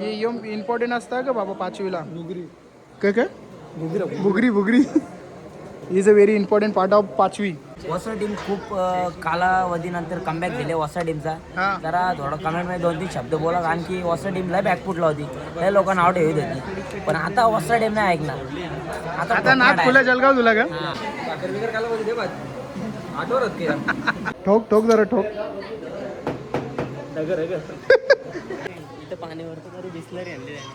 हे इम्पॉर्टंट असतं का बाबा पाचवीला बुगरी काय काय बुगरी बुगरी is a very important part of पाचवी. वॉसर टीम खूप कालावधीनंतर कमबॅक दिले वॉसर टीमचा. जरा थोडं कमेंटमध्ये 2-3 शब्द बोला, आणखी वॉसर टीमला बॅकफुटला होती, लय लोकांना आवड ठेवत होती, पण आता वॉसर टीम नाही ऐकणार. आता नाक फुलं जलगाव तुला का ठोक ठोक जरा ठोक. इथं पाणीवरतं तरी बिस्लरी आणली त्याने.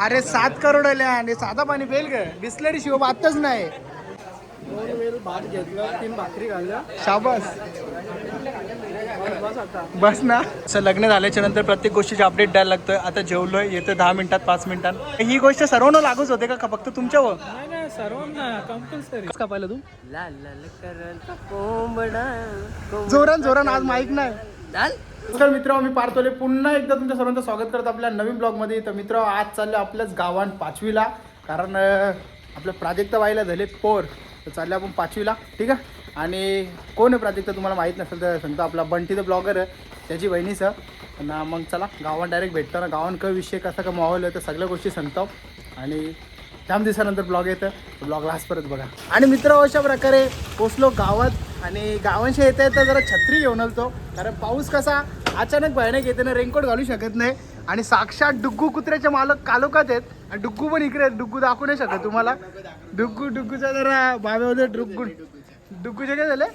अरे 7 करोड आले आणि साधा पाणी पेल ग बिस्लरी शिव बातच नाही. 2 वेळ भात घेतलं 3 भाकरी घालल्या शाबास बस ना. असं लग्न झाल्याच्या नंतर प्रत्येक गोष्टीचे अपडेट द्यायला लागतोय. आता जेवलोय येतं 10 मिनिटात 5 मिनिटात. ही गोष्ट सर्वांना लागूच होते का फक्त तुमच्यावर? नाही सर्वांना कंपल्सरी. का पाहिलं तू लाल लाल करल कोंबडा जोरान जोरान आज माईक नाही. नमस्कार मित्र, मी पार्थोले पुन्हा एकदा तुमच्या सर्वांचं स्वागत करत आपल्या नवीन ब्लॉगमध्ये. तर मित्र आज चाललो आपल्याच गावात पाचवीला, कारण आपल्या प्राजक्ता बाईला झाले पोर, तर चालले आपण पाचवीला. ठीक आहे. आणि कोण आहे प्राजक्ता तुम्हाला माहीत नसेल तर सांगतो, आपला बंटी द ब्लॉगर आहे त्याची बहिणीचं ना. मग चला गावात डायरेक्ट भेटतो ना, गावात काय विषय कसा का माहोल आहे तर सगळ्या गोष्टी सांगतो. आणि जाम दिवसानंतर ब्लॉग येतं, ब्लॉगला आज परत बघा. आणि मित्र अशा प्रकारे पोचलो गावात, आणि गावांशी येता येता जरा छत्री घेऊन आलतो, कारण पाऊस कसा अचानक भयानक येते ना, रेनकोट घालू शकत नाही. आणि साक्षात डुग्गू कुत्र्याचे मालक कालोखात आहेत, आणि डुग्गू पण इकडे आहेत. डुग्गू दाखवू नाही शकत तुम्हाला. डुग्गूचा जरा बाब्यामध्ये डुग्गूचे काय झाले?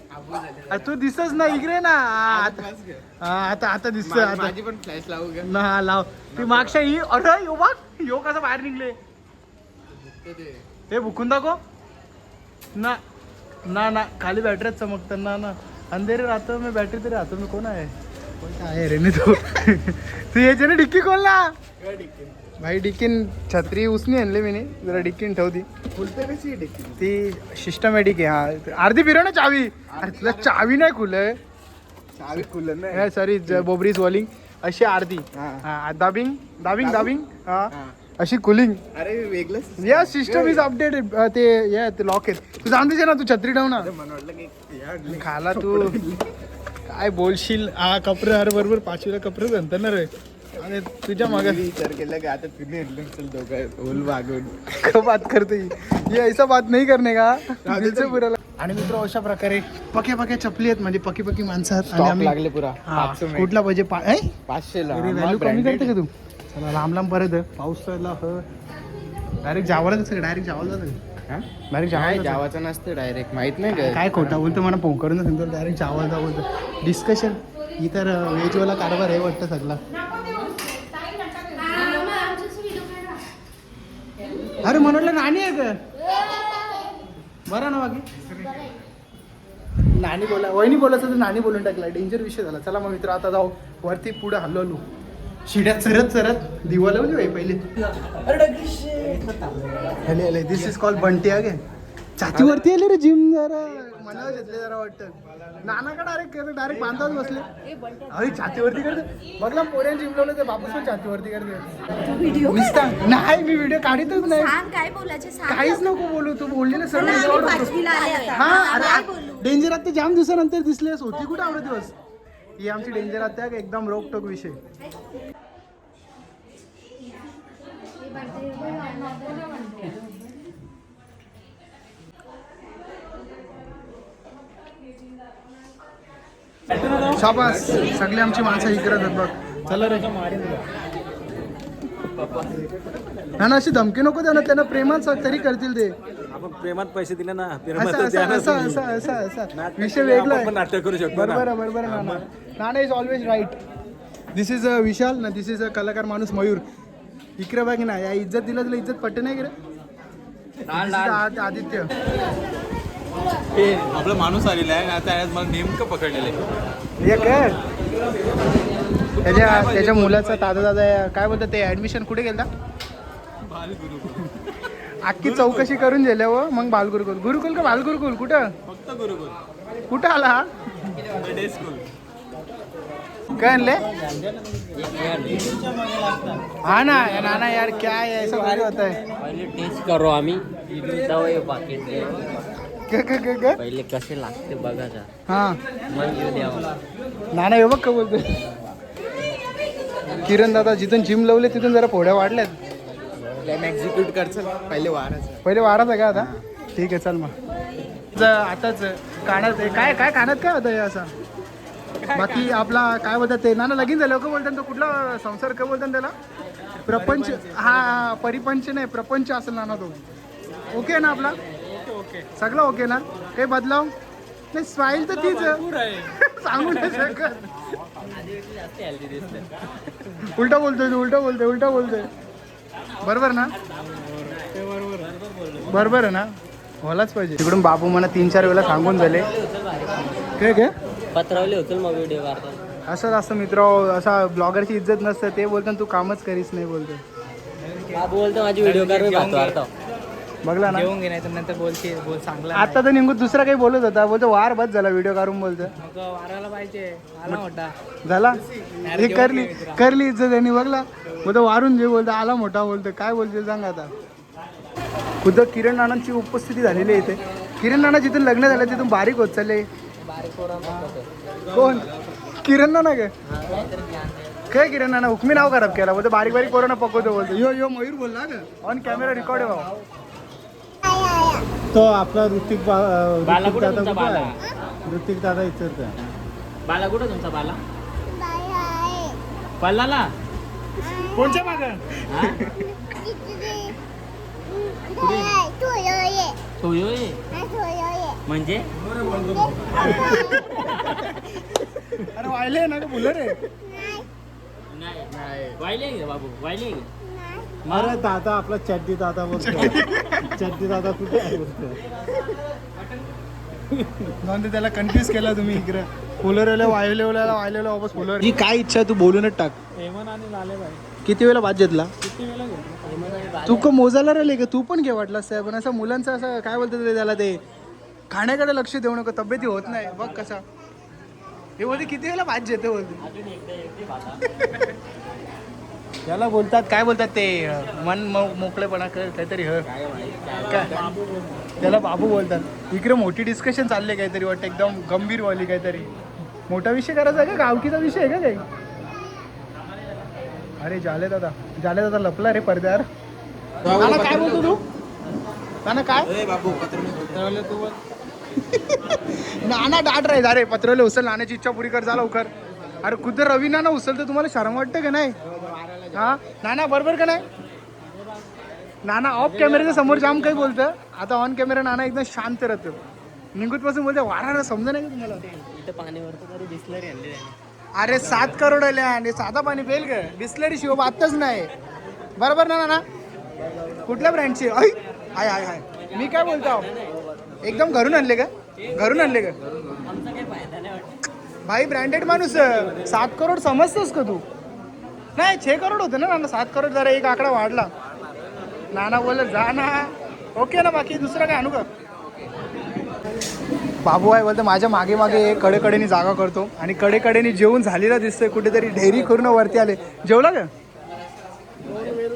तू दिसतच ना इकडे ना. आता दिसतोय. आता माझी पण फ्लॅश लावू ना, लाव. ती मागच्या ही अरे यो बघ यो कसं बाहेर निघले. ते भुकून दाखव ना. ना ना खाली बॅटरीच चमकतात ना. ना अंधेरी राहतो मी, बॅटरी तरी राहतो मी. कोण आहे? कोणता आहे रे तू यायचे ना डिक्की खोल ना भाई. डिक्कीन छत्री उसनी आणली मी, जरा डिक्कीन ठेवती. खुलते कशी डिक्की? ती सिस्टमॅटिक आहे. हा अर्धी फिरव ना चावी. अरे तुला चावी नाही खुले, चावी खुलं नाही सॉरी. बोबरीज वॉलिंग अशी अर्धी दाबिंग दाबिंग दाबिंग हा अशी कुलिंग. अरे वेगळंच या सिस्टम इज अपडेटेड. ते लॉक आहेत. तू जाणतेस ना, तू छत्री ठेव ना. खाला तू काय बोलशील. हा कपडे अरे बरोबर पाचवीला कपडे नंतर रे. आणि तुझ्या मागे विचार केला की आता तुम्ही दोघं वागून बात करते. ये ऐसा बात नाही करणे का पुराला. आणि मित्र अशा प्रकारे पक्या चपली आहेत, म्हणजे पकी माणसं आहेत. आणि आम्ही लागले पुरा कुठला पाहिजे 500ला व्हॅल्यू कमी करते का तू? चला लांब परत पाऊस डायरेक्ट जावाला कसं डायरेक्ट जावाला जातं. डायरेक्ट जावाचं नसतं, डायरेक्ट माहित नाही काय खोटा बोलतो. मला फोन करून सांगतो डायरेक्ट जावाला बोलतो. डिस्कशन ही तर व्हेजवाला कारभार आहे वाटतं सगळा. अरे म्हणलं नाणी आहे का बरं ना बाकी नाणी बोला वहिनी बोलायचं तर नाणी बोलून टाकला. डेंजर विषय झाला. चला मग मित्र आता जाऊ वरती. पुढे हलवलो शिड्यात सरत दिवा लावली बाई पहिले. अरे दिस इज कॉल बंटी आगे. छातीवरती आले रे जिम. जरा मनावर घेतले जरा वाटतं. नाना का डायरेक्ट बांधाच बसले. अरे छातीवरती करते बघला पोऱ्यान जिम लावलं ते बापूस पण छातीवरती करते. नाही मी व्हिडिओ काढतच नाही. काहीच नको बोलू. तू बोलली ना सर. हा अरे डेंजर आता जाम दिवसानंतर दिसलेस. होती कुठे आवडत दिवस. ही आमची डेंजर आता एकदम रोकटोक विषय. शाबास सगळी आमची माणसं इकडे आहेत बघ. चला रे ना अशी धमकी नको द्या ना. त्यांना प्रेमात तरी करतील ते. आपण प्रेमात पैसे दिले ना, असा विषय वेगळा आहे. नाटक करू शकतो. बरोबर Nana is always right. This is a Vishal ना. दिस इज अ कलाकार माणूस मयूर. इकडे बघ ना, या इज्जत दिला तुला इज्जत पटते नाही रे. आदित्य आपला माणूस आलेला आहे आता, मला नेमकं पकडलेलं आहे. त्याच्या मुलाचा दादा काय बोलतात ते ऍडमिशन कुठे गेला. अख्खी चौकशी करून गेल्या व मग गुरुकुल का बालगुरुकुल कुठं? फक्त गुरुकुल. कुठं आला हा? Day school. काय आणले? हा ना नाना यार क्या है ऐसा भारी होता है. पहिले टेस्ट करू आम्ही पहिले कसे लागते बघा. हा मग येऊ द्यावं. नाना हे बघ का बोलतो. किरण दादा जिथून जिम लावले तिथून जरा फोड्या वाढल्यात. एक्झिक्यूट करचं पहिले पहिले वाराच आहे का आता? ठीक आहे चल मग. आताच कानात आहे काय काय कानात काय होतं हे असं? बाकी आपला काय बोलतात ते ना लगीन झालं का बोलतात तो कुठला संसार काय बोलतात त्याला? प्रपंच. हा परिपंच नाही प्रपंच असेल ना तो. ओके ना आपला? ओके सगळं ओके ना? काही बदलाव नाही? स्माईल तर तीच सांगू नाही शकत. उलटा बोलतोय तू उलटा बोलतोय बरोबर ना? बरोबर आहे ना? व्हायलाच पाहिजे. तिकडून बाबू मला 3-4 वेळा सांगून झाले काय काय पत्रावले होतील मग व्हिडिओ असं असं मित्र असा ब्लॉगरची इज्जत नसतं ते बोलतात तू कामच करीस नाही बोलतो. बाबू बोलतो माझी व्हिडिओ कर बघला ना? घेऊन घे नाही तर नंतर बोल चांगला आता तर निघून दुसरा काही बोलत होता बोलतो वार बस झाला व्हिडिओ काढून बोलतो. मग वारायला पाहिजे आला मोठा झाला हे करली इज्जत त्यांनी बघला बोलतो वारून जे बोलतो आला मोठा बोलतो. काय बोलतो सांग आता. खुद्द किरण नानांची उपस्थिती झालेली आहे इथे. किरण नाना जिथून लग्न झालं तिथून बारीक होत चालले. कोण? किरण नाना काय किरण नाना हुकमी नाव खराब केला बोलतो बारीक बारीक पोरांना पकवतो बोलतो. यो मयूर बोलला का? ऑन कॅमेरा रेकॉर्ड आहे बाबा. तो आपला ऋतिक दादा कुठे आहे? ऋतिक दादा इच्छा बाला कुठं तुमचा बाला? पल्लाला कोणच्या माग? म्हणजे अरे वायले ना का बोल रे. वायले बाबू वायले. अरे दादा आपला चड्डी दादा बोलतो. चड्डी दादा कुठे आहे बोलतो. त्याला कन्फ्युज केला तुम्ही इकडे. फुलरला वायलेला वापस फुलर. ही काय इच्छा तू बोलूनच टाक. हेमन आणि लाले भाई किती वेळा भात घेतला किती वेळा घेतला? तू का मोजायला राहिले का? तू पण घे वाटलास साहेब. पण असं मुलांचं असं काय बोलतात ते त्याला ते खाण्याकडे लक्ष देऊ नको तब्येती होत नाही बघ कसा. हे बोलते किती वेळेला भात घेते बोलते. याला बोलतात काय बोलतात ते मन मोकळेपणा काहीतरी काय त्याला बाबू बोलतात. इकडे मोठी डिस्कशन चालले काहीतरी वाटतं एकदम गंभीरवाली काहीतरी. मोठा विषय करायचा आहे का? गावकीचा विषय आहे का काही? अरे जाले दादा लपला रे पडद्यावर. नाना काय बोलतो तू? नाना काय? नाना डाट राहील. अरे पत्रवले उचल नाण्याची इच्छा पुरी कर. झाला लवकर. अरे खुद्द रवी नाना उचल तर तुम्हाला शरम वाटतं का नाही? हा नाना बरोबर का नाही? नाना ऑफ कॅमेऱ्याच्या समोर जाम काही बोलतं. आता ऑन कॅमेरा नाना एकदम शांत राहतं. निघूत पासून बोलते वारा समजा नाही का तुम्हाला? इथं पाणीवरती तरी बिस्लरी आणली त्याने. अरे 7 करोड आले आणि साधा पाणी पेल का? बिस्लरी शिव बातच नाही. बरोबर ना नाना? कुठल्या ब्रँडची? आय आय आय मी काय बोलतो एकदम घरून आणले का? घरून आणले का भाई? ब्रँडेड माणूस. 7 करोड समजतोस का तू? नाही 6 करोड होतं ना नाना. 7 करोड जरा एक आकडा वाढला. नाना बोल जा ना. ओके ना? बाकी दुसरं काय आणू का? बाबू आहे बोलतो माझ्या मागे मागे कडेकडेनी जागा करतो आणि कडेकडेनी जेवून झालेला दिसतोय. कुठेतरी ढेरी करून वरती आले. जेवला का?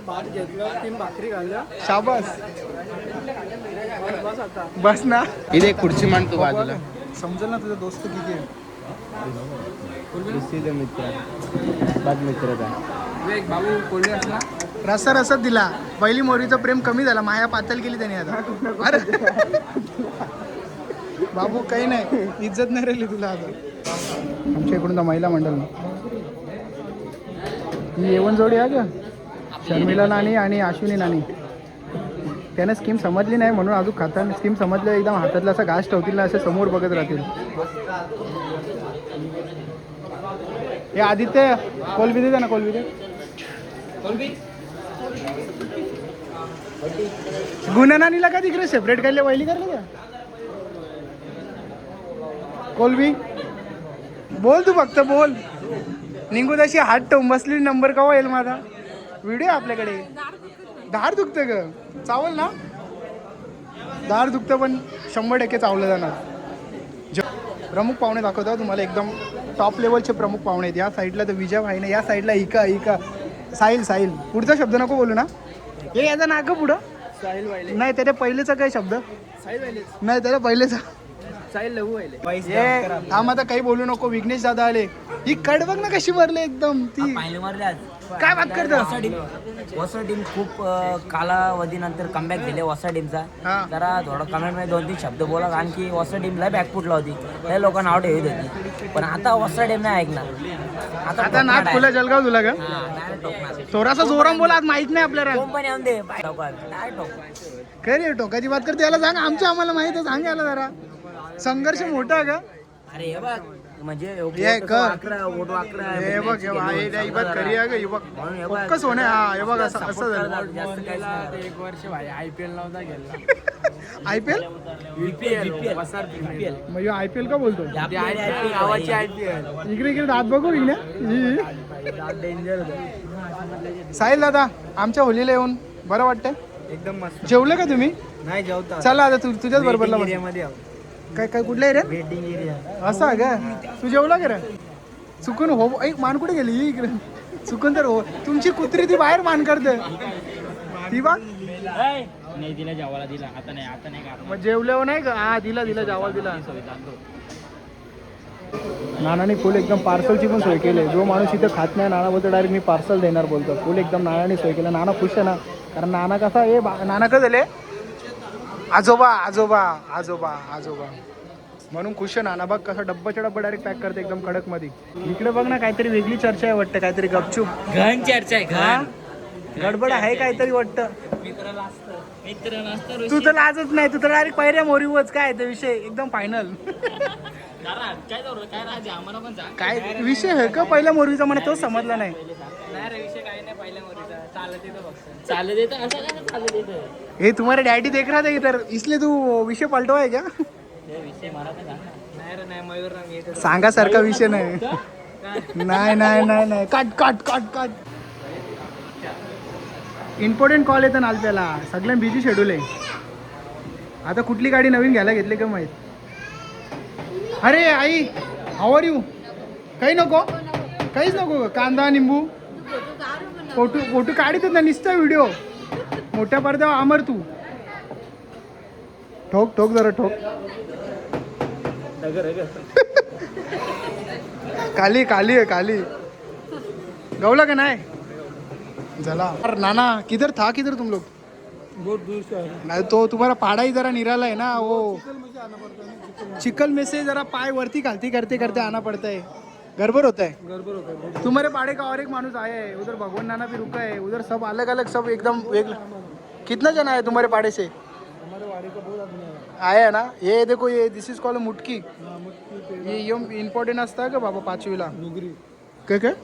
भात घेतलं 3 भाकरी घालल्या शाबास. बस आता. बस ना. इथे खुर्ची मांडतो बाजूला. समजेल ना तुझा दोस्त किती आहे. बाबू कोल्हे असला रसद दिला. पहिली मोरीचं प्रेम कमी झाला. माया पातळ केली त्याने आता. अरे बाबू काही नाही इज्जत नाही राहिली तुला आता. आमच्या इकडून तर महिला मंडळ ही येवण जोडी आहे का? शर्मिला नानी आणि अश्विनी नानी. त्याने स्कीम समजली नाही म्हणून अजून खाताना स्कीम समजलं एकदम हातातला असा घास ठेवतील ना असे समोर बघत राहतील. हे आदित्य कोलबी देते ना. कोलबी दे. गुन्हा का तिकडे सेपरेट काढले वैली करले का? कोलबी बोल तू फक्त बोल. निघू तशी हात ठेवून बसली. नंबर कवा येईल माझा? व्हिडिओ आपल्याकडे. दार दुखतं ग? चावल ना? दार दुखतं पण 100% चावलं जाणार. प्रमुख पाहुणे दाखवतो तुम्हाला. एकदम टॉप लेवलचे प्रमुख पाहुणे आहेत. या साईडला तर विजय भाई ना. या साईडला इका साहिल. पुढचा शब्द नको बोलू ना. हे याचा नाक पुढं साहिल वाहिले नाही. त्याच्या पहिलेचा काय शब्द? साहिल वाहिले नाही त्याच्या पहिलेचा ये थांब आता काही बोलू नको. विघ्नेश दादा आले. ही कड बघ ना कशी भरली एकदम ती. पाहिले मारले आज काय बात करतो. वॉसर टीम खूप कालावधीनंतर कमबॅक दिले वॉसर टीमचा. हा. जरा थोडं कमेंट मध्ये 2-3 शब्द बोला, कारण की वॉसर टीमला बॅकफुटला होती. लय लोकांना नाव ठेवत होती, पण आता वॉसर टीम नाही ऐकणार. आता नाक फुलं जलगाव तुला का थोडासा जोराम बोला. आज माहित नाही आपल्याला. कंपनी आणून दे काय टोक. काय रे टोकाची बात करते याला सांग. आमच्या आम्हाला माहित आहे, सांग याला जरा. संघर्ष मोठा आहे का. अरे हे बघ म्हणजे हे कर. वोट वाकरा हे बघ हे बघ, ही बात खरी आहे का. हे बघ फोकस होणे. हा हे बघ असं असं झालं. जास्त काहीच नाही. 1 वर्ष भाई IPL नव्हता गेला. IPL म्हणजे IPL का बोलतो. गावाची IPL इकडे इकडे दात बघू इकडे. डेंजर साहिल दादा आमच्या होलीला येऊन बरं वाटतंय. एकदम मस्त. जेवले का तुम्ही. नाही जेवता. चला आता तुझ्याच बरोबरला बस. मध्ये काय काय कुठल्या एरिया वेटिंग एरिया. असं आहे का. तू जेवला का रे. चुकून हो एक मान कुठे गेली ही इकडे. चुकून तर हो. तुमची कुत्री ती बाहेर मान करते ती बा. नाही दिला जेवायला दिला. आता नाही का मग जेवल्यावर नाही का. हा दिला जेवायला दिला. नानाने फुल एकदम पार्सलची पण सोय केली. जो माणूस इथं खात नाही नाना बोलतो डायरेक्ट मी पार्सल देणार बोलतो. फुल एकदम नानाने सोय केलं. नाना खुश आहे ना, कारण नाना कसा हे नाना कसं झाले आजोबा आजोबा आजोबा आजोबा म्हणून खुश आहे नाना. बघ कसं डब्बाच्या डब्बा डायरेक्ट पॅक करते एकदम कडक मध्ये. इकडे बघ ना काहीतरी वेगळी चर्चा आहे वाटतं. काहीतरी गपचूप घन चर्चा आहे. हा गडबड आहे काहीतरी वाटतं. तू तर लाजच नाही. तू तर डायरेक्ट पहिल्या मोरीवच काय ते विषय एकदम फायनल. काय विषय आहे का पहिल्या मोरवीचा. मला तोच समजला नाही. हे तुम्हारे डॅडी देख रहा था इधर इसलिए तू विषय पलटवा है क्या. सांगासारखा विषय नाही. नाही नाही नाही नाही काट काट काट काट. इम्पॉर्टंट कॉल येतं ना त्याला. सगळ्यांना बिझी शेड्यूल आहे. आता कुठली गाडी नवीन घ्यायला घेतली का माहीत. अरे आई हाऊ आर यू. काही नको काहीच नको. कांदा निंबू फोटो फोटो काढित ना निसता व्हिडिओ मोठ्या पडद्यावर अमर. तू ठोक ठोक जरा ठोक. खाली खाली आहे खाली. गवला का नाही झाला. नाना किधर था किधर तुम लोग. बहुत दूर से है. नाही तो तुम्हाला पाड़ा ही जरा निराला है ना. वो चिकल में से जरा पाय वरती खालती करते करते आना पड़ता है. गड़बड़ होता है. गड़बड़ होता है. तुम्हारे पाड़े का और एक मानुस आया है. उधर भगवान नाना भी रुका है. उधर सब अलग अलग सब एकदम एक. कितना जना है तुम्हारे पाड़े से. हमारे वाड़ी का बहुत आदमी आया है ना. ये देखो ये दिस इज कॉल्ड मुटकी. ये इम्पॉर्टंट असता है का बाबा पाचवीला. नुगरी. काय काय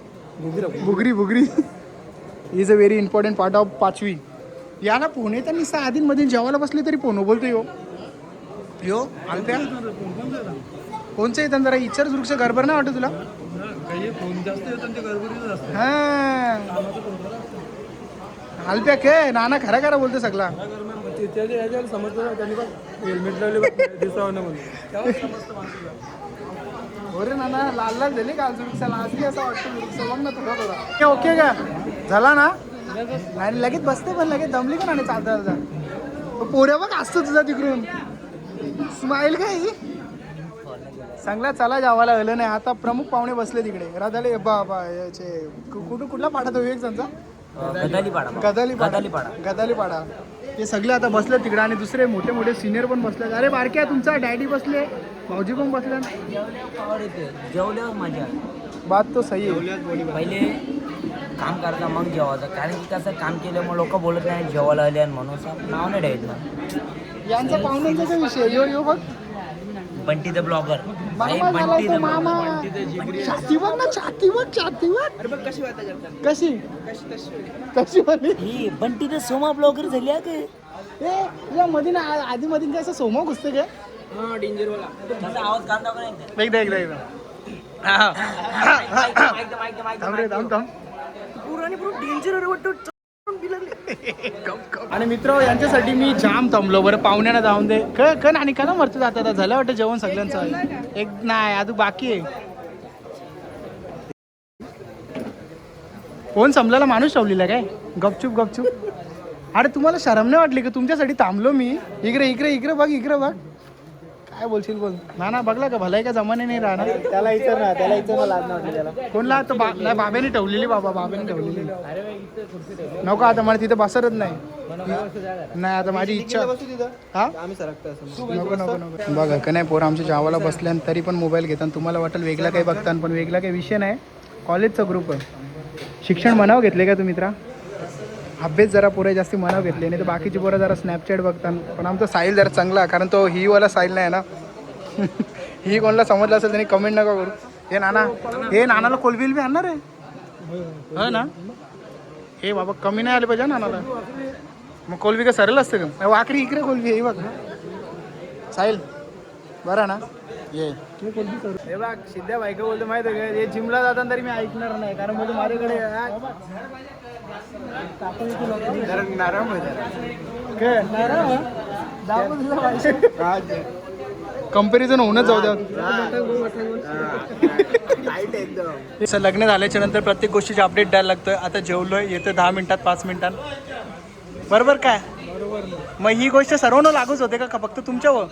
बुगरी बुगरी is a very important part of पाचवी. या ना पोहणे तर निसा आधीमध्ये जेवायला बसले तरी पोहणं बोलतो. यो आलप्या कोणचं येतं जरा इच्छाच वृक्ष गडबड नाही वाटत तुला. हा आलप्या के नाना खरा खरा बोलतो सगळा. समजतो त्यांनी हेल्मेट लावले दिसावं म्हणून. अरे नाना लाल लाल झाली का वृक्षाला. आजही असं वाटतं वृक्ष बघ ना थोडा थोडा. ओके का झाला ना. आणि लगेच बसते पण लगेच दमली का नाही चालता चालता. पोऱ्या बघ असतो तुझा तिकडून स्माईल काय चांगला. चला जावाला आलं नाही. आता प्रमुख पाहुणे बसले तिकडे राधाले बाबा याचे कुठला पाडा तो एक त्यांचा गदाली पाडा. हे सगळे आता बसले तिकडे. आणि दुसरे मोठे मोठे सिनियर पण बसले. अरे बारक्या तुमचा डॅडी बसले भाऊजी पण बसले. जेवल्यावर मजा. बात तो सही आहे. पहिले काम करता मग जेवायचं, कारण की कसं काम केल्यामुळे लोक बोलत नाही जेवायला आले आणि म्हणून नाव नाही द्यायचं ना. यांचा पाहुण्यांचा काय विषय. यो यो बघ बंटी द ब्लॉगर. मामा झाला तो मामा. छाती बघ ना छाती बघ छाती बघ. अरे बघ कशी वाटत करतात. कशी कशी वाली. ही बंटी द सोमा ब्लॉगर झाली आहे का. या मध्ये ना आधी मध्ये काय असं सोमा घुसते काय. हा डेंजर वाला. त्याचा आवाज कांदा करायचा. एकदा एकदा एकदा थांब रे थांब थांब. आणि मित्र यांच्यासाठी मी जाम थांबलो. बरं पाहुण्यांना जाऊन दे कण आणि का ना मरतो जाता झालं वाटतं जेवण सगळ्यांचं. एक नाही अजून बाकी आहे. फोन संपलेला माणूस ठेवलेला काय गपचूप गपचूप. अरे तुम्हाला शरम नाही वाटली का तुमच्यासाठी थांबलो मी. इकडे इकडे इकडे बघ इकडे बघ. काय बोलशील बोल ना बघला का भलाई का जमाने नाही राहणार त्याला इथं ना लाज नाही त्याला कोणला तो नाही बाब्याने ठेवलेली बाब्याने ठेवलेली नको आता मला तिथे बसतच नाही आता माझी इच्छा हा आम्ही सरकतो असं नको नको नको बघा का नाही पोरं आमच्या जावाला बसल्या आणि तरी पण मोबाईल घेतात तुम्हाला वाटेल वेगळा काही बघताना पण वेगळा काही विषय नाही कॉलेजचा ग्रुप आहे शिक्षण मनाव घेतले का तुम्ही मित्रा अभ्यास जरा पोरं जास्ती मनाव घेतले नाही तर बाकीची पोरं जरा स्नॅपचॅट बघतात पण आमचा साहिल जरा चांगला कारण तो ही वाला साहिल नाही ना ही कोणाला समजलं असेल त्यांनी कमेंट नका करू हे नानाला कोलबिल बी आणणार आहे हो ना हे बाबा कमी नाही आले पाहिजे नानाला मग कोलबी का सरळ असतं का वाकरी इकडे कोलबी आहे बघ साहिल बरं ना ये हे बघ सिद्ध्या बायका बोलतो माहिती आहे का हे जिमला जाताना तरी मी ऐकणार नाही कारण म्हणजे माझ्याकडे नरम कंपॅरिझन होऊनच जाऊ द्या एकदम लग्न झाल्याच्या नंतर प्रत्येक गोष्टीचे अपडेट द्यायला लागतं आता जेवलोय येतं 10 मिनिटात 5 मिनिटात बरोबर काय मग ही गोष्ट सर्वांना लागूच होते का फक्त तुमच्यावर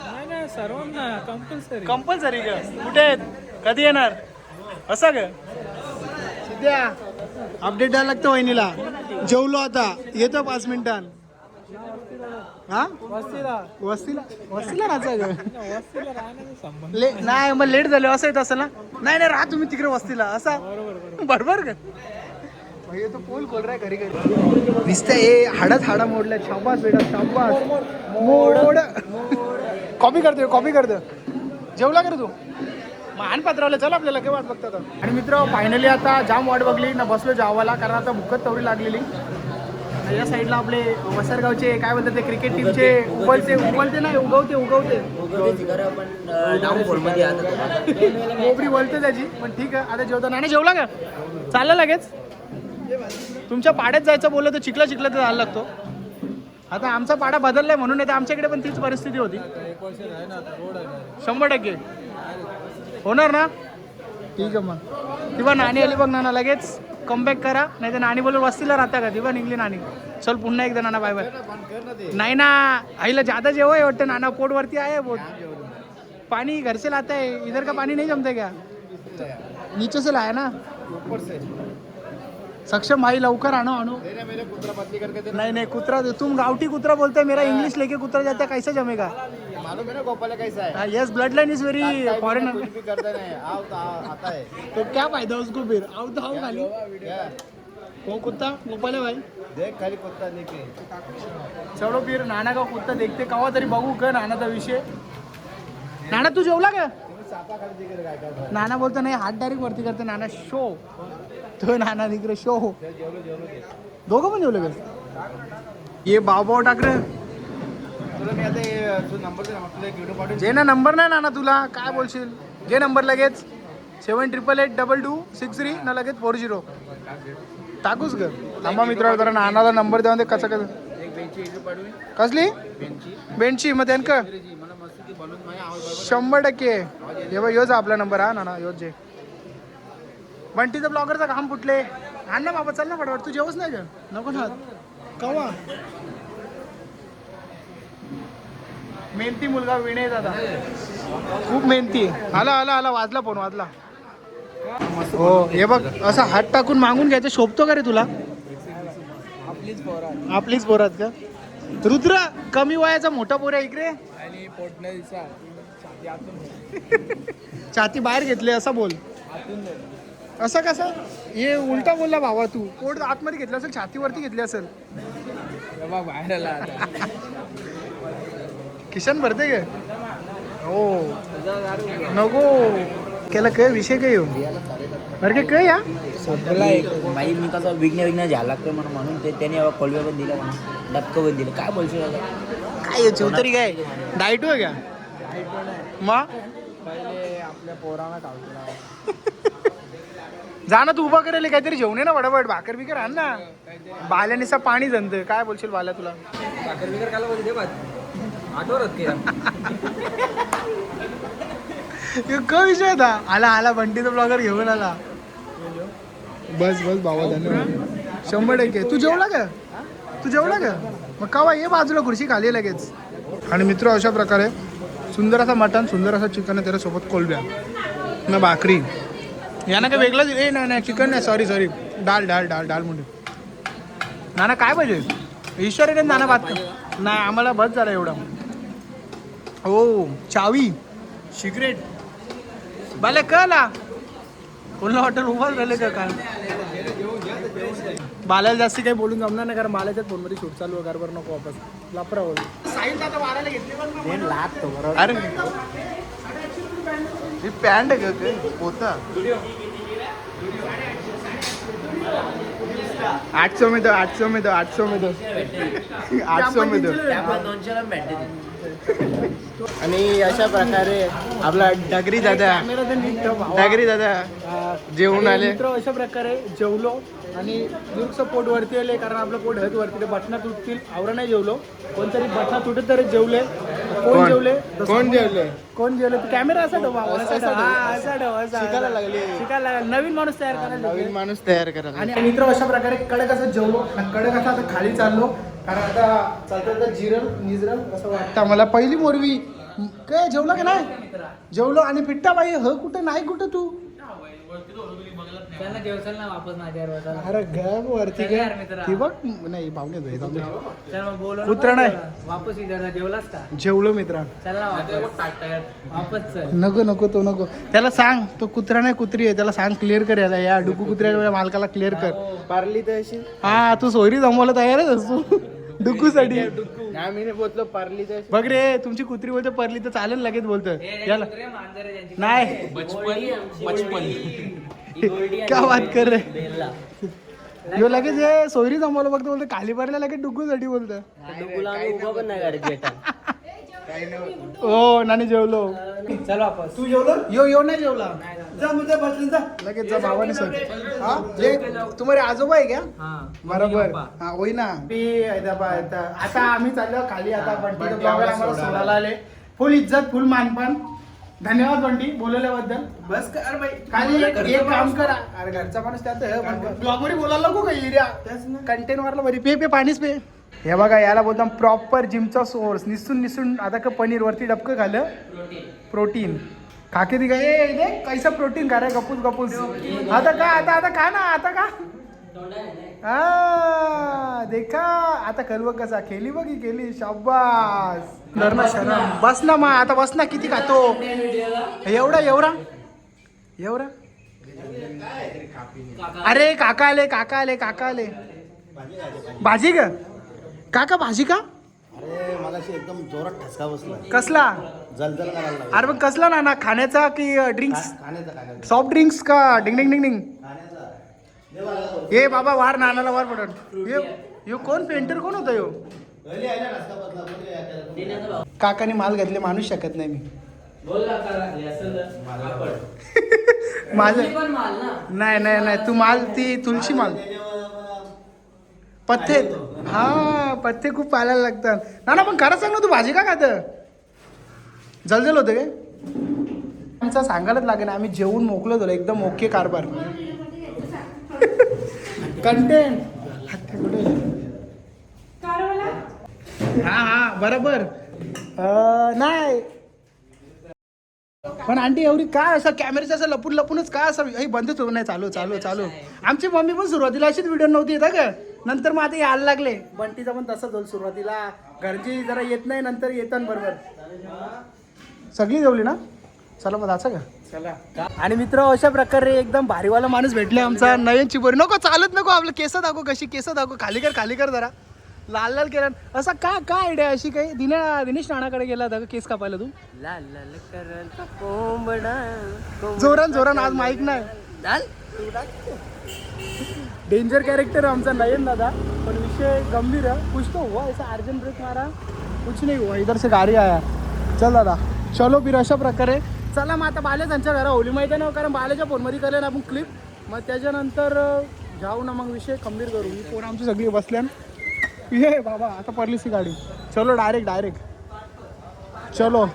सर्वांना कंपल्सरी कंपल्सरी का कुठे आहेत कधी येणार असं ग सिद्ध्या अपडेट द्यायला लागतं वहिनीला जेवलो आता येतो 5 मिनिटां हा वस्तीला राहायचं ग नाही मग लेट झालं असं येत असेल ना नाही राहा तुम्ही तिकडे वस्तीला असा बरोबर का तो पोल खोल रहा घरी घरी दिसतंय हे हाडा मोडल्या शाबास बेटा शाबास मोड कॉपी करते जेवला कर तू मान पात्रावलं चल आपल्याला काय वाट बघतात आणि मित्र फायनली आता जाम वाट बघली ना बसलो जावाला कारण आता भुकत तवरी लागलेली या साईडला आपले वसरगावचे काय बोलतात ते क्रिकेट टीमचे उबलते नाही उगवते कोबरी बोलते त्याची पण ठीक आहे आता जेवता नाही जेवला का चाललं लगेच तुमच्या पाड्यात जायचं बोललं तर चिखला तर जायला लागतो आता आमचा पाडा बदललाय म्हणून नाही तर आमच्याकडे पण तीच परिस्थिती होती 100% होणार ना ठीक आहे मग किंवा नाणी आली बघ नाना लगेच कमबॅक करा नाही तर नाणी बोलून वस्तीला राहता का दिवा निघली नाणी चल पुन्हा एकदा नाना बाय बाय नाही ना आईला ज्यादा जेव्हा आहे वाटतं नाना पोट वरती आहे बोट पाणी घर से लाता है इधर का पानी नहीं जमते क्या नीचे से लाया ना सक्षम भाई लवकर आणो नहीं कुतरा तुम गावठी कुतरा बोलते हैं मेरा इंग्लिश लेके कुतरा जाता है कैसे जमेगा मालूम है ना गोपाल कैसा है yes blood line is very foreign कुछ भी करता नहीं आता है तो क्या फायदा उसको फिर आओ तो आओ खाली वो कुत्ता गोपाल है भाई देख खाली कुत्ता लेके चलो फिर नाना का कुत्ता देखते कवा तरी बघू का नानाचा विषय नाना तू जेवला का नाना बोलतो नाही हात डायरेक्ट वरती करते नाना शो तो नाना तिकडे शो दोघं पण जेवले का ये बाबा टाक रे तुला मी आता नंबर दे ना तुला एक व्हिडिओ पाठवून जे ना नंबर नाही नाना तुला काय बोलशील जे नंबर लगेच 78882263 ना लगेच 40 टाकूच ग थांबा मित्र जरा नानाला नंबर द्या ते कसं कसं एक बेंची पाठवून कसली बेंची मग त्यांक मला मस्त ती बनवून माझ्या आवाज 100% हे बघ योच आपला नंबर हा ना योच जे बंटीचं ब्लॉगरचं काम फुटले आण ना बाबा चल ना फटाफट तू जेवच नाही का नको ना कवा मेहनती मुलगा विनय दादा खूप मेहनती आला वाजला फोन वाजला हो हे बघ असा हात टाकून मागून घ्यायचं शोभतो का रे तुला आपलीच पोरात का रुद्र कमी वयाचा मोठा पोर आहे इकडे आणि पोटण्याचा छाती बाहेर घेतले असा बोल असं कसं हे उलटा बोलला भावा तू पोट आतमध्ये घेतलं असेल छातीवरती घेतली असेल बाहेर आला किशन भरते गे हो नको केला काय विषय काय हो बरं काय या बाई मी कसं विघ्न झाला लागतं म्हणून त्याने कोलवे पण दिलं डबकं पण दिलं काय बोलशील काय चौतरी काय डाईट हो घ्या मग पहिले आपल्या पोराला काढतो जा ना तू उभा करेल काहीतरी जेवण आहे ना वडावड भाकर बिकर आण ना बाल्यानिसा पाणी जणत काय बोलशील बाल्या तुला भाकर बिकर खायला बोलते दे आठवत काय विषय होता आला बंटीचा ब्लॉगर घेऊन आला बस भावा धन्यवाद 100% तू जेवला का मग कवा ये बाजूला खुर्ची खाली लगेच आणि मित्र अशा प्रकारे सुंदर असा मटण, सुंदर असा चिकन आहे, त्याच्यासोबत कोलब्या ना भाकरी. यानं काय वेगळंच ए नाही चिकन नाही, सॉरी डाळ म्हणून. नाना काय पाहिजे? ईश्वरीने नाना भात नाही, आम्हाला बस झाला एवढा. हो चावी सिगरेट बाले कला कोणला हॉटेल उभाच राहिले का काय? बाल्याला जास्ती काही बोलून जमणार नाही, कारण बाल्याच्याच फोनमध्ये शूट चालू आहे. घरभर नको वापस लापरा बोल. साईड आता वारायला घेतली पण लागतो बरोबर. अरे ही पॅन्ट आहे होता 800 में दो 800 में 200 में दो. आणि अशा प्रकारे आपला डगरी दादा जेवून आले. अशा प्रकारे जेवलो आणि दुरुकचं पोट वरती आले, कारण आपलं पोट हत वरती बटना तुटतील. आवरा नाही जेवलो, कोणतरी बटना तुटत तरी जेवले. कोण जेवले कॅमेरा असा शिकायला लागले. नवीन माणूस तयार करायला. आणि मित्र अशा प्रकारे कडक असं जेवलो, कडक असं आता खाली चाललो, कारण आता चालतं निजरल असं वाटतं मला. पहिली मोरवी काय जेवलं का नाही? जेवलो. आणि पिट्टा बाई कुठं नाही, कुठं तू अरे गप वरती ती बघ नाही पाहुणे कुत्रा नाही वापस जेवलास का? जेवलो मित्रा. नको तो नको. त्याला सांग तो कुत्रा नाही कुत्री आहे, त्याला सांग क्लिअर कर याला, या डुकू कुत्र्याच्या मालकाला क्लिअर कर. पारली तर अशी हा तू सोयरी जमवायला तयारच असतो डुकूसाठी. आम्ही बोलतो पारली तर बघ रे तुमची कुत्री बोलते परली तर चालेल, लगेच बोलतं याला नाही. क्या बात कर रे यो लगेच हे सोयरी जमवलं बघतो बोलतो, खाली भरल्या लगेच डुकूसाठी बोलतं. हो नानी जेवलो. चलो वापस. तू जेवलो? यो नाही जेवला. लगेच जा भावाने सर. हा जे तुम्हारे आजोबा आहे क्या? बरोबर हा होई ना. आता आम्ही चाललो खाली. आता बंटी ब्लॉगर आम्हाला सोडायला आले. फुल इज्जत फुल मानपान. धन्यवाद बंटी बोलवल्याबद्दल. बस कर भाई. खाली एक काम करा. अरे घरचा माणूस त्यात ब्लॉग मध्ये बोलायला नको काही एरिया कंटेंट मारला बरी. पे पाणीच पे. हे बघा याला बोलता प्रॉपर जिमचा सोर्स. निसून आता का पनीर वरती डबकं खाल्लं प्रोटीन खाके दी काय कैसा प्रोटीन खा रहा है गपूस. आता का ना आता का देखा आता कलव कसा केली बघी केली शाबास. धरणा शरम बस ना मा आता बस ना. किती खातो एवढा अरे काका आले भाजी का काका भाजी का? अरे मला एकदम जोरात ठसका बसला. कसला? जलजल करायला लागला. अरे पण कसला ना खाण्याचा की ड्रिंक्स? खाण्याचा सॉफ्ट ड्रिंक्स का? डिंग ये बाबा वार नानाला वार पडन. यो कोण पेंटर कोण होता यो? काकाने माल घातले माणूस शकत नाही मी. माझं नाही तू माल ती तुलसी माल पथ्ये. हा पथ्ये खूप पाहायला लागतात. ना पण खरं सांग ना तू भाजी का खात? जलजल होतं काय? आमचा सांगायलाच लागेल. आम्ही जेवून मोकलो झालो एकदम ओके कारभार. कंटेंट हा बरोबर. नाही पण आंटी एवढी काय असं कॅमेऱ्याचं असं लपूनच काय असं बंदच होत नाही. चालू आमची मम्मी पण सुरुवातीला अशीच व्हिडिओ नव्हती येत का, नंतर मग आता यायला लागले. बंटीचा पण तसंच होईल. सुरुवातीला घरची जरा येत नाही, नंतर येतात बरोबर. सगळी जेवली ना? चला मग जायचं का? चला. आणि मित्र अशा प्रकारे एकदम भारीवाला माणूस भेटले आमचा नयनची बरी. नको चालत नको आपलं केस दाखव कशी केस दाखव. खाली कर जरा लाल केलं असं का आयडिया अशी काही? दिनेश नानाकडे गेला होता का केस कापायला तू? जोरान आज माईक नाही. डेंजर कॅरेक्टर आमचा नयन दादा. पण विषय गंभीर है. कुछ तो हुआ ऐसा अर्जंट ब्रेक मारा कुछ नहीं हुआ. इधर से गाड़ी आया. चल दादा चलो फिर अशा प्रकारे. चला मग आता बाल्या त्यांच्या घरा होली माहिती आहे ना, कारण बाल्याच्या फोनमध्ये केलं ना आपण क्लिप. मग त्याच्यानंतर जाऊ ना मग विषय खंबीर करू. ही फोन आमची सगळी बसल्यान. ये बाबा आता पडलीच ती गाडी. चलो डायरेक्ट चलो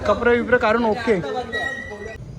कपडे विपरे काढून ओके.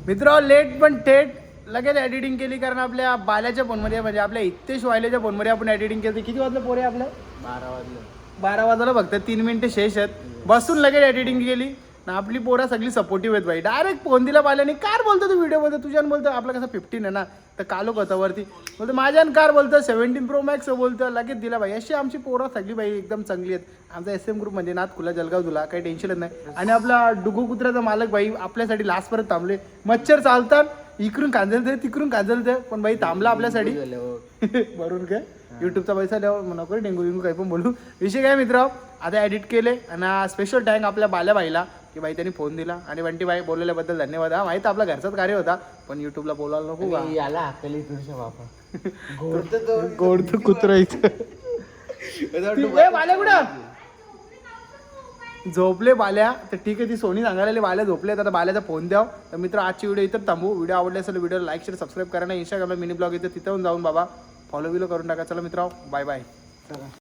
मित्र लेट पण थेट लगेच एडिटिंग केली, कारण आपल्या बाल्याच्या फोनमध्ये म्हणजे आपल्या हितेश वायलेच्या फोनमध्ये आपण एडिटिंग केली. किती वाजलं पोरे आपलं? 12 वाजले. 12 वाजायला फक्त 3 मिनिटं शेष आहेत. बसून लगेच एडिटिंग केली ना. आपली पोरा सगळी सपोर्टिव्ह आहेत भाई. डायरेक्ट फोन दिला पाहिल्याने कार बोलतो तू व्हिडिओमध्ये तुझ्यानं बोलतो. आपला कसं 15 आहे ना तर कालोक होता वरती बोलतो माझ्यानं कार बोलतं 17 Pro Max बोलतं लगेच दिला भाई. अशी आमची पोरं सगळी भाई एकदम चांगली आहेत. आमचा SM ग्रुप म्हणजे नाथ खुला जलगाव तुला काही टेन्शनच नाही. आणि आपला डुगू कुत्र्याचा मालक भाई आपल्यासाठी लास्टपर्यंत थांबले. मच्छर चालतात इकडून कांजलते तिकडून कांजलते पण भाई थांबला आपल्यासाठी. बरोबर काय युट्यूबचा पैसा द्यावा नको डेंगू विंगू काही पण बोलू. विषय काय मित्र आता एडिट केले आणि स्पेशल टँक आपल्या बाल्या भाईला की भाई त्यांनी फोन दिला. आणि बंटी भाई बोलल्याबद्दल धन्यवाद. हा माहिती आपला घरचाच कार्य होता पण युट्यूबला बोलायला नको का. याला हाकली तुझ्या बापा गोड कुत्रा इथं बाल्या कुठं झोपले बाल्या. तर ठीक आहे ती सोनी सांगायला बाल्या झोपले. आता बाल्याचा फोन द्याव. तर मित्र आजची व्हिडिओ इथं थांबू. व्हिडिओ आवडले असेल व्हिडिओ लाईक शेअर सबस्क्राईब करा. इंस्टाग्रामला मिनी ब्लॉग येतं तिथं जाऊन बाबा फॉलो बिलो करून टाका. चला मित्र बाय बाय.